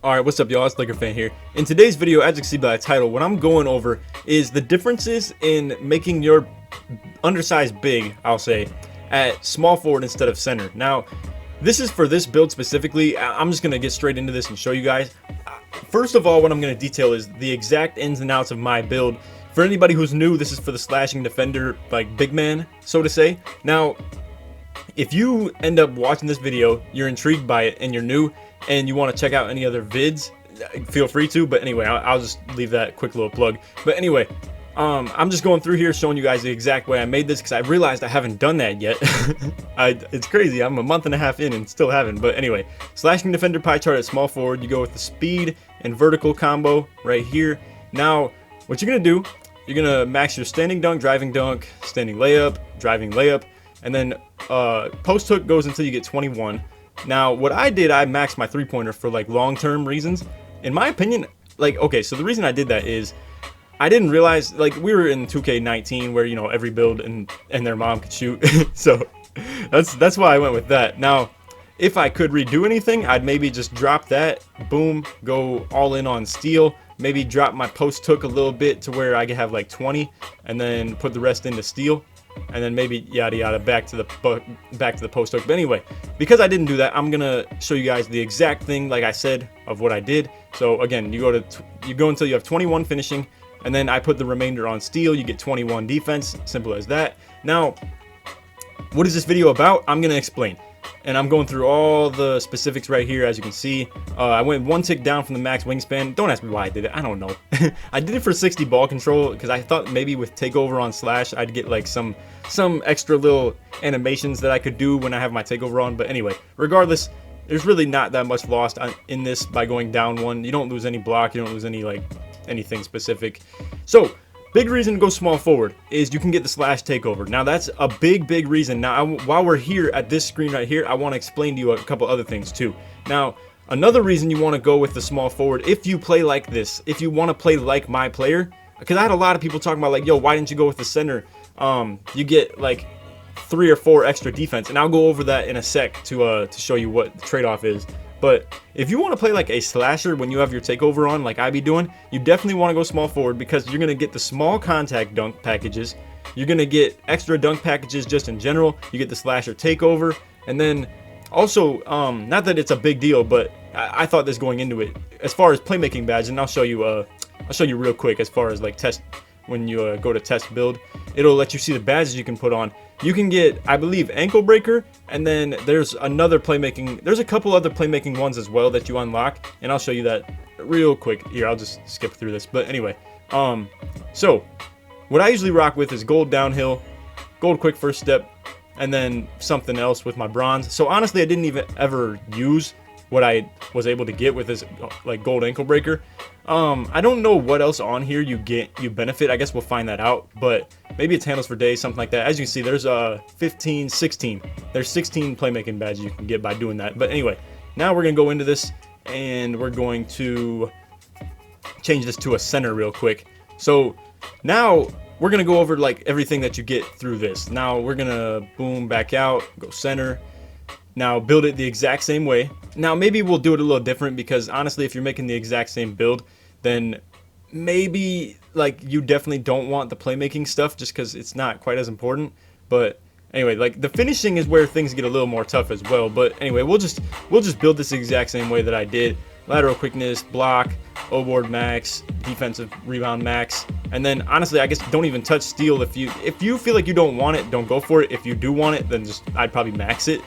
Alright, what's up y'all, it's Laker Fan here. In today's video, as you can see by the title, what I'm going over is the differences in making your undersized big, I'll say, at small forward instead of center. Now, this is for this build specifically. I'm just going to get straight into this and show you guys. First of all, what I'm going to detail is the exact ins and outs of my build. For anybody who's new, this is for the slashing defender, like big man, so to say. Now, if you end up watching this video, you're intrigued by it, and you're new, and you want to check out any other vids, feel free to. But anyway, I'll just leave that quick little plug. But anyway, I'm just going through here showing you guys the exact way I made this, because I realized I haven't done that yet. It's crazy, I'm a month and a half in and still haven't. But anyway, slashing defender pie chart at small forward, you go with the speed and vertical combo right here. Now, what you're going to do, you're going to max your standing dunk, driving dunk, standing layup, driving layup, and then post hook goes until you get 21. Now, what I did, I maxed my three-pointer for like long-term reasons. In my opinion, like, okay, so the reason I did that is I didn't realize, like, we were in 2K19 where, you know, every build and their mom could shoot. So that's why I went with that. Now, if I could redo anything, I'd maybe just drop that, boom, go all in on steal, maybe drop my post hook a little bit to where I could have like 20, and then put the rest into steal. And then maybe yada yada back to the post hook. But anyway, because I didn't do that, I'm gonna show you guys the exact thing, like I said, of what I did. So again, you go until you have 21 finishing, and then I put the remainder on steal. You get 21 defense. Simple as that. Now, what is this video about? I'm gonna explain, and I'm going through all the specifics right here. As you can see, I went one tick down from the max wingspan. Don't ask me why I did it, I don't know. I did it for 60 ball control because I thought maybe with takeover on slash I'd get like some extra little animations that I could do when I have my takeover on. But anyway, regardless, there's really not that much lost in this by going down one. You don't lose any block, you don't lose any like anything specific. So big reason to go small forward is you can get the slash takeover. Now that's a big reason. Now while we're here at this screen right here, I want to explain to you a couple other things too. Now, another reason you want to go with the small forward, if you play like this, if you want to play like my player, because I had a lot of people talking about like, yo, why didn't you go with the center? You get like 3 or 4 extra defense, and I'll go over that in a sec to show you what the trade-off is. But if you want to play like a slasher when you have your takeover on, like I be doing, you definitely want to go small forward, because you're going to get the small contact dunk packages. You're going to get extra dunk packages just in general. You get the slasher takeover. And then also, not that it's a big deal, but I thought this going into it, as far as playmaking badge, and I'll show you real quick as far as like test, when you go to test build, it'll let you see the badges you can put on. You can get, I believe, ankle breaker, and then there's another playmaking, there's a couple other playmaking ones as well that you unlock, and I'll show you that real quick. Here, I'll just skip through this. But anyway, so what I usually rock with is gold downhill, gold quick first step, and then something else with my bronze. So honestly, I didn't even ever use what I was able to get with this like gold ankle breaker. I don't know what else on here you benefit. I guess we'll find that out, but maybe it's handles for days, something like that. As you can see, there's 16 there's 16 playmaking badges you can get by doing that. But anyway, now we're gonna go into this, and we're going to change this to a center real quick. So now we're gonna go over like everything that you get through this. Now we're gonna boom back out, go center. Now build it the exact same way. Now maybe we'll do it a little different, because honestly, if you're making the exact same build, then maybe like you definitely don't want the playmaking stuff, just because it's not quite as important. But anyway, like the finishing is where things get a little more tough as well. But anyway, we'll just build this exact same way that I did. Lateral quickness, block, O-board max, defensive rebound max, and then honestly, I guess don't even touch steal. If you feel like you don't want it, don't go for it. If you do want it, then I'd probably max it.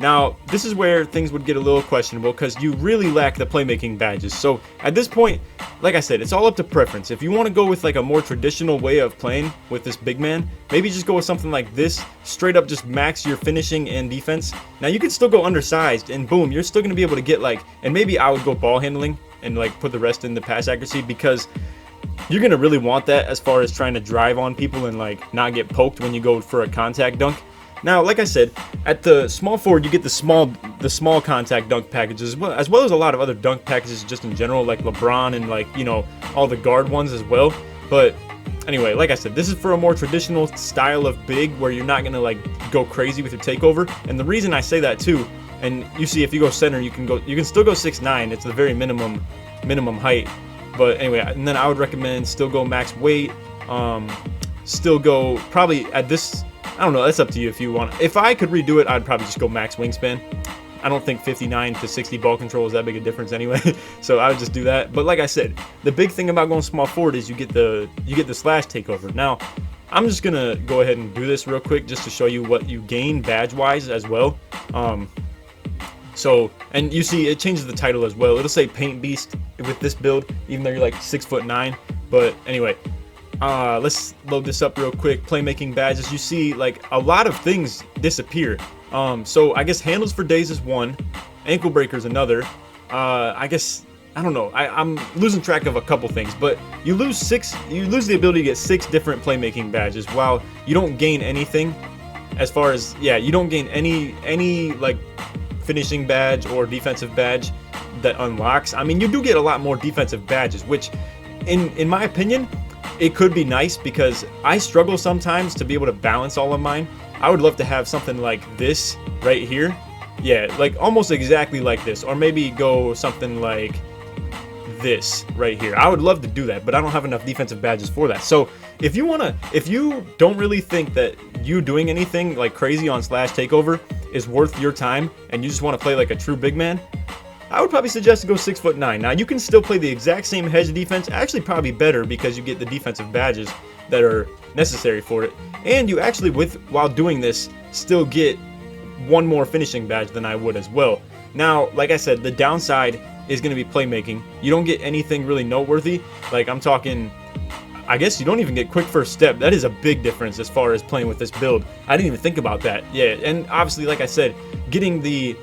Now, this is where things would get a little questionable, because you really lack the playmaking badges. So at this point, like I said, it's all up to preference. If you want to go with like a more traditional way of playing with this big man, maybe just go with something like this, straight up just max your finishing and defense. Now you can still go undersized, and boom, you're still going to be able to get like, and maybe I would go ball handling and like put the rest in the pass accuracy, because you're going to really want that as far as trying to drive on people and like not get poked when you go for a contact dunk. Now, like I said, at the small forward, you get the small contact dunk packages, as well as a lot of other dunk packages just in general, like LeBron and like, you know, all the guard ones as well. But anyway, like I said, this is for a more traditional style of big, where you're not gonna like go crazy with your takeover. And the reason I say that too And you see, if you go center, you can still go 6'9". It's the very minimum height. But anyway, and then I would recommend still go max weight. Still go probably at this, I don't know, that's up to you if you want. If I could redo it, I'd probably just go max wingspan. I don't think 59 to 60 ball control is that big a difference anyway. So I would just do that. But like I said, the big thing about going small forward is you get the slash takeover. Now, I'm just gonna go ahead and do this real quick just to show you what you gain badge wise as well. So, and you see it changes the title as well. It'll say Paint Beast with this build, even though you're like 6'9". But anyway, let's load this up real quick. Playmaking badges, you see like a lot of things disappear. So I guess handles for days is one, ankle breakers another. I guess, I don't know, I'm losing track of a couple things, but you lose the ability to get 6 different playmaking badges while you don't gain anything as far as, yeah, you don't gain any like finishing badge or defensive badge that unlocks. I mean, you do get a lot more defensive badges, which in my opinion, it could be nice because I struggle sometimes to be able to balance all of mine. I would love to have something like this right here. Yeah, like almost exactly like this, or maybe go something like this right here. I would love to do that, but I don't have enough defensive badges for that. So if you don't really think that you doing anything like crazy on slash takeover is worth your time, and you just want to play like a true big man, I would probably suggest to go 6'9". Now you can still play the exact same hedge defense, actually probably better because you get the defensive badges that are necessary for it, and you actually, while doing this, still get one more finishing badge than I would as well. Now, like I said, the downside is going to be playmaking. You don't get anything really noteworthy. Like I'm talking, I guess you don't even get quick first step. That is a big difference as far as playing with this build. I didn't even think about that. Yeah, and obviously, like I said, getting the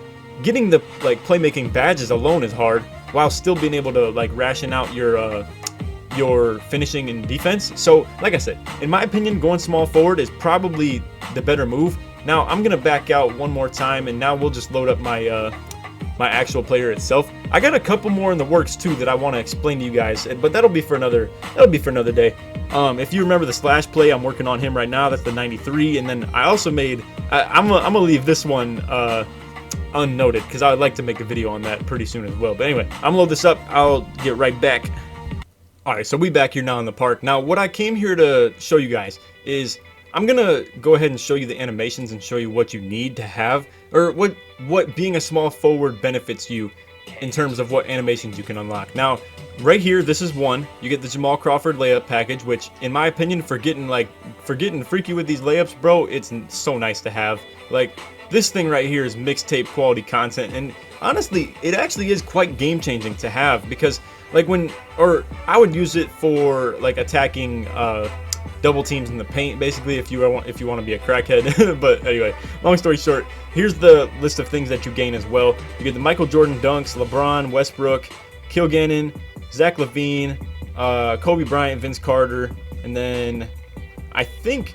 like playmaking badges alone is hard, while still being able to like ration out your finishing and defense. So like I said, in my opinion, going small forward is probably the better move. Now I'm gonna back out one more time, and now we'll just load up my my actual player itself. I got a couple more in the works too that I want to explain to you guys, but that'll be for another day. If you remember the slash play, I'm working on him right now. That's the 93, and then I also made I'm gonna leave this one unnoted because I would like to make a video on that pretty soon as well. But anyway, I'm gonna load this up. I'll get right back. Alright, so we back here now in the park. Now what I came here to show you guys is I'm gonna go ahead and show you the animations and show you what you need to have, or what being a small forward benefits you in terms of what animations you can unlock. Now right here, this is one. You get the Jamal Crawford layup package, which in my opinion, for getting freaky with these layups, bro, it's so nice to have. Like, this thing right here is mixtape quality content, and honestly, it actually is quite game changing to have, because like I would use it for like attacking double teams in the paint, basically, if you want to be a crackhead. But anyway, long story short, here's the list of things that you gain as well. You get the Michael Jordan dunks, LeBron, Westbrook, Kilgannon, Zach LaVine, Kobe Bryant, Vince Carter, and then I think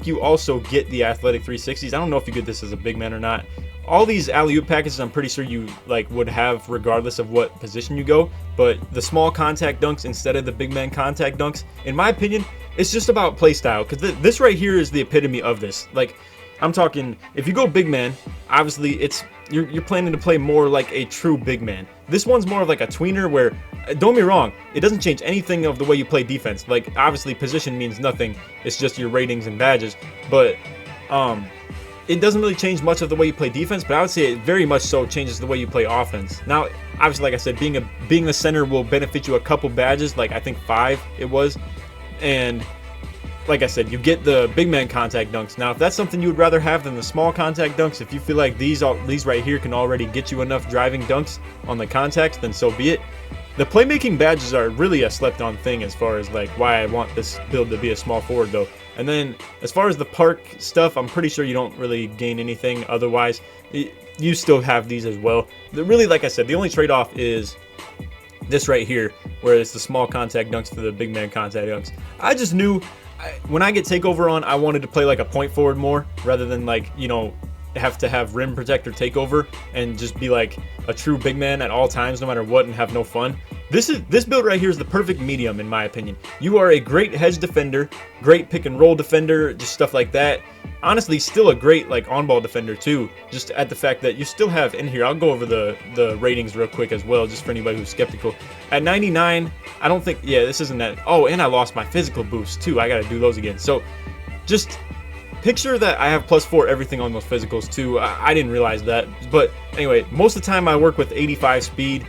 you also get the athletic 360s. I don't know if you get this as a big man or not. All these alley-oop packages, I'm pretty sure you would have regardless of what position you go. But the small contact dunks instead of the big man contact dunks, in my opinion, it's just about play style. Because this right here is the epitome of this. Like, I'm talking, if you go big man, obviously you're planning to play more like a true big man. This one's more of like a tweener where, don't get me wrong, it doesn't change anything of the way you play defense. Like, obviously position means nothing. It's just your ratings and badges. But it doesn't really change much of the way you play defense, but I would say it very much so changes the way you play offense. Now, obviously, like I said, being the center will benefit you a couple badges, like I think 5 it was. And like I said, you get the big man contact dunks. Now, if that's something you would rather have than the small contact dunks, if you feel like these right here can already get you enough driving dunks on the contacts, then so be it. The playmaking badges are really a slept-on thing as far as like why I want this build to be a small forward though. And then as far as the park stuff, I'm pretty sure you don't really gain anything otherwise. You still have these as well. Really, like I said, the only trade-off is this right here, where it's the small contact dunks to the big man contact dunks. I just knew when I get takeover on, I wanted to play like a point forward more rather than like, you know, have to have rim protector takeover and just be like a true big man at all times no matter what and have no fun. This build right here is the perfect medium in my opinion. You are a great hedge defender, great pick and roll defender, just stuff like that. honestly still a great like on-ball defender too, just at the fact that you still have in here. I'll go over the ratings real quick as well, just for anybody who's skeptical. At 99, I don't think, yeah, this isn't that. Oh, and I lost my physical boost too. I gotta do those again. So just picture that I have +4 everything on those physicals too. I didn't realize that, but anyway, most of the time I work with 85 speed,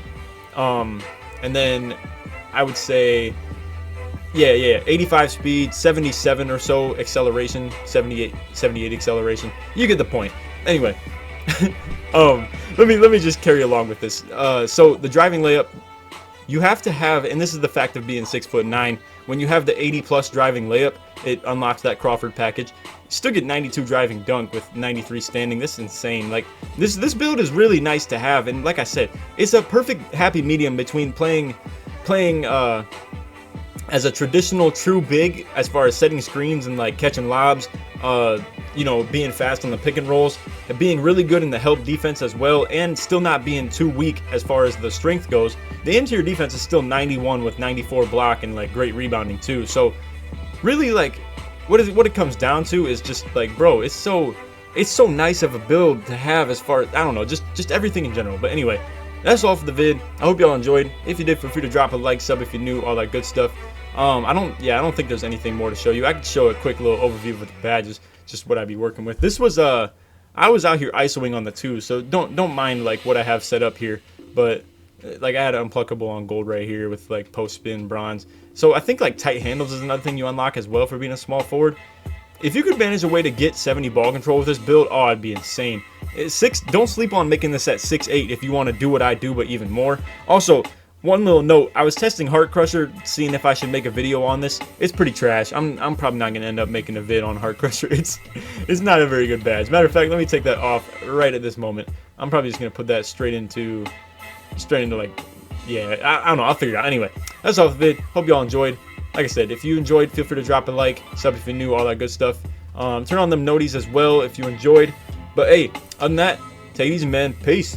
and then I would say, yeah, 85 speed, 77 or so acceleration, 78 acceleration. You get the point. Anyway, let me just carry along with this. So the driving layup, you have to have, and this is the fact of being 6'9". When you have the 80+ driving layup, it unlocks that Crawford package. You still get 92 driving dunk with 93 standing. This is insane. Like this build is really nice to have, and like I said, it's a perfect happy medium between playing as a traditional true big as far as setting screens and like catching lobs, you know, being fast on the pick and rolls, and being really good in the help defense as well, and still not being too weak as far as the strength goes. The interior defense is still 91 with 94 block and like great rebounding too. So really, like what it comes down to is just like, bro, it's so nice of a build to have as far as, I don't know, just everything in general. But anyway, that's all for the vid. I hope y'all enjoyed. If you did, feel free to drop a like, sub if you're new, all that good stuff. I don't think there's anything more to show you. I could show a quick little overview of the badges, just what I'd be working with. This was I was out here ISOing on the 2, so don't mind like what I have set up here, but like I had unpluckable on gold right here with like post spin bronze. So I think like tight handles is another thing you unlock as well for being a small forward. If you could manage a way to get 70 ball control with this build, oh, it'd be insane. Don't sleep on making this at 6'8" if you want to do what I do, but even more. Also, one little note, I was testing Heart Crusher, seeing if I should make a video on this. It's pretty trash. I'm probably not going to end up making a vid on Heart Crusher. It's not a very good badge. Matter of fact, let me take that off right at this moment. I'm probably just going to put that straight into like, yeah, I don't know. I'll figure it out. Anyway, that's all for the vid. Hope y'all enjoyed. Like I said, if you enjoyed, feel free to drop a like, sub if you're new, all that good stuff. Turn on them noties as well if you enjoyed. But hey, other than that, take it easy, man. Peace.